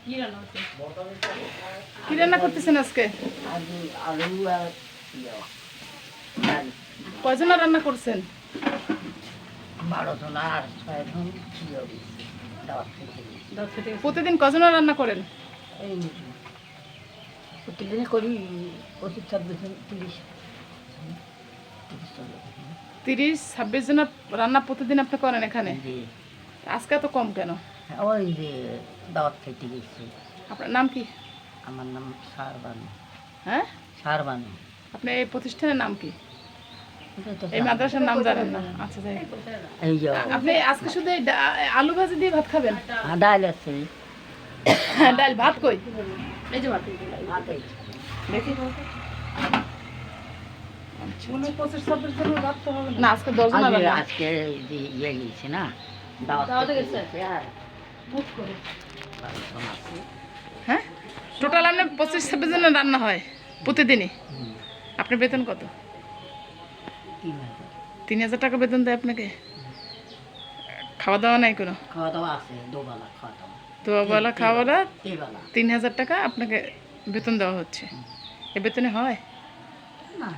কি রান্না করতেছেন আজকে? আলু আর কয়জনা রান্না করছেন? 12 জন আর 6 জন প্রতিদিন কয়জনা রান্না করেন? এই প্রতিদিনে করি 25-26 জন 30-26 জনের রান্না প্রতিদিন আপনি করেন এখানে? আজকে এত কম কেন? ওই যে দাওয়াত খাইতে গেছি। আপনার নাম কি? আমার নাম সারবানু। হ্যাঁ, সারবানু। আপনি এই প্রতিষ্ঠানের নাম কি? এই মাদ্রাসার নাম জানেন না? আচ্ছা, যাই হোক। এই যে আপনি আজকে শুধু এই আলু ভাজি দিয়ে ভাত খাবেন? ডাল আছে। ডাল ভাত কই? এই যে ভাত এই যে। দেখি না, আজকে 10 জন রান্না। আজকে যে ইয়ে গেছি না দাওয়াত গেছে আর হ্যাঁ, টোটাল আপনার 25-26 জনের রান্না হয় প্রতিদিনই। আপনার বেতন কত? 3000 টাকা বেতন দেয় আপনাকে? খাওয়া দাওয়া নাই কোনো? খাওয়া দাওয়া আছে, দুবেলা খাওয়া দাওয়া। দুবেলা খাওয়া দাওয়া, এই বেলা 3000 টাকা আপনাকে বেতন দেওয়া হচ্ছে। এ বেতনে হয়? না।